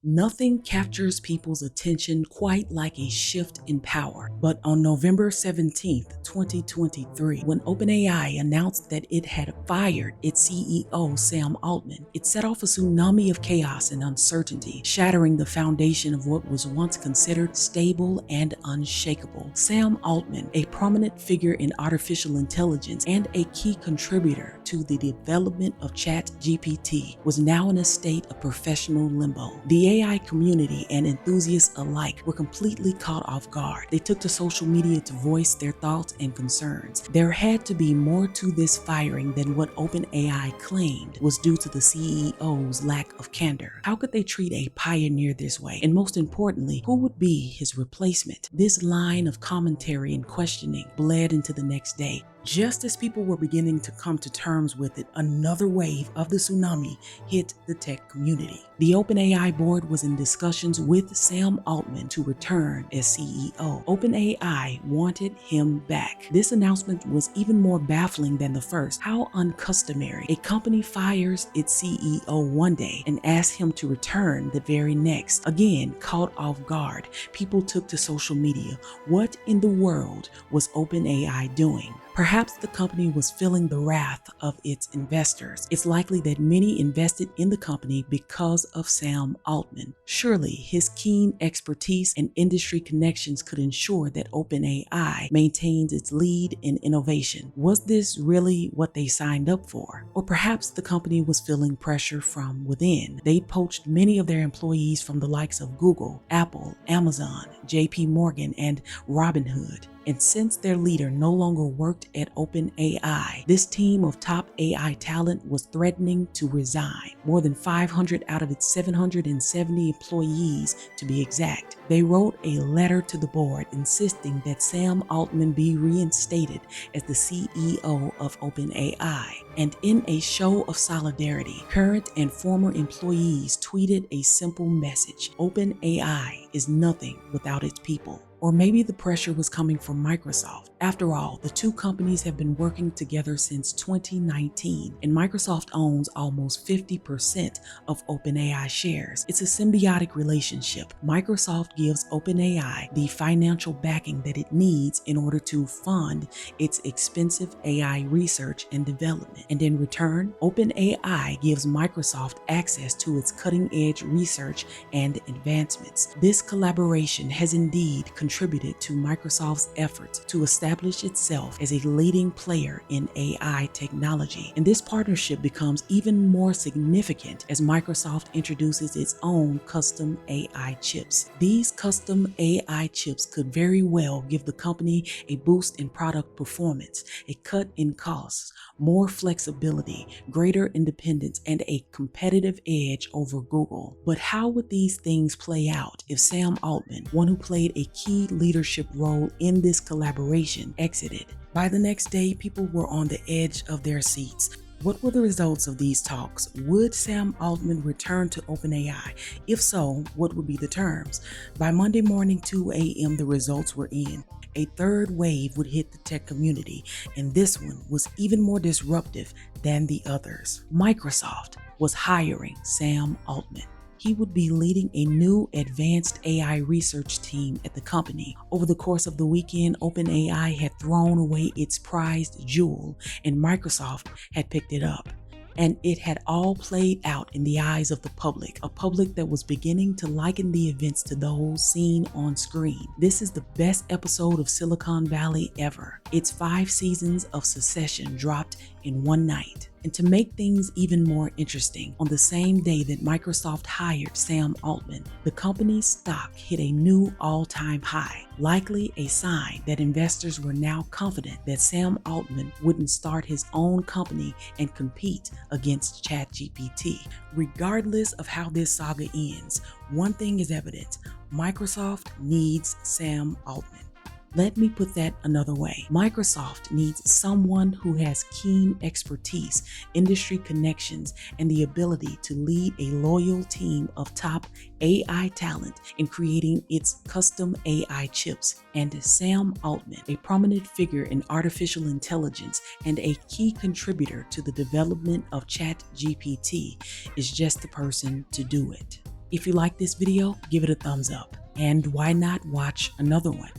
Nothing captures people's attention quite like a shift in power. But on November 17th, 2023, when OpenAI announced that it had fired its CEO Sam Altman, it set off a tsunami of chaos and uncertainty, shattering the foundation of what was once considered stable and unshakable. Sam Altman, a prominent figure in artificial intelligence and a key contributor to the development of ChatGPT, was now in a state of professional limbo. The AI community and enthusiasts alike were completely caught off guard. They took to social media to voice their thoughts and concerns. There had to be more to this firing than what OpenAI claimed was due to the CEO's lack of candor. How could they treat a pioneer this way? And most importantly, who would be his replacement? This line of commentary and questioning bled into the next day. Just as people were beginning to come to terms with it, another wave of the tsunami hit the tech community. The OpenAI board was in discussions with Sam Altman to return as CEO. OpenAI wanted him back. This announcement was even more baffling than the first. How uncustomary. A company fires its CEO one day and asks him to return the very next. Again, caught off guard, people took to social media. What in the world was OpenAI doing? Perhaps the company was feeling the wrath of its investors. It's likely that many invested in the company because of Sam Altman. Surely his keen expertise and industry connections could ensure that OpenAI maintains its lead in innovation. Was this really what they signed up for? Or perhaps the company was feeling pressure from within. They'd poached many of their employees from the likes of Google, Apple, Amazon, JP Morgan, and Robinhood. And since their leader no longer worked at OpenAI, this team of top AI talent was threatening to resign. More than 500 out of its 770 employees, to be exact. They wrote a letter to the board insisting that Sam Altman be reinstated as the CEO of OpenAI. And in a show of solidarity, current and former employees tweeted a simple message: OpenAI is nothing without its people. Or maybe the pressure was coming from Microsoft. After all, the two companies have been working together since 2019, and Microsoft owns almost 50% of OpenAI shares. It's a symbiotic relationship. Microsoft gives OpenAI the financial backing that it needs in order to fund its expensive AI research and development. And in return, OpenAI gives Microsoft access to its cutting-edge research and advancements. This collaboration has indeed contributed to Microsoft's efforts to establish itself as a leading player in AI technology. And this partnership becomes even more significant as Microsoft introduces its own custom AI chips. These custom AI chips could very well give the company a boost in product performance, a cut in costs, more flexibility, greater independence, and a competitive edge over Google. But how would these things play out if Sam Altman, one who played a key leadership role in this collaboration, exited? By the next day, people were on the edge of their seats. What were the results of these talks? Would Sam Altman return to OpenAI? If so, what would be the terms? By Monday morning, 2 a.m., the results were in. A third wave would hit the tech community, and this one was even more disruptive than the others. Microsoft was hiring Sam Altman. He would be leading a new advanced AI research team at the company. Over the course of the weekend, OpenAI had thrown away its prized jewel, and Microsoft had picked it up. And it had all played out in the eyes of the public, a public that was beginning to liken the events to those seen on screen. This is the best episode of Silicon Valley ever. Its 5 seasons of succession dropped in one night. And to make things even more interesting, on the same day that Microsoft hired Sam Altman, the company's stock hit a new all-time high, likely a sign that investors were now confident that Sam Altman wouldn't start his own company and compete against ChatGPT. Regardless of how this saga ends, one thing is evident: Microsoft needs Sam Altman. Let me put that another way. Microsoft needs someone who has keen expertise, industry connections, and the ability to lead a loyal team of top AI talent in creating its custom AI chips. And Sam Altman, a prominent figure in artificial intelligence and a key contributor to the development of ChatGPT, is just the person to do it. If you like this video, give it a thumbs up. And why not watch another one?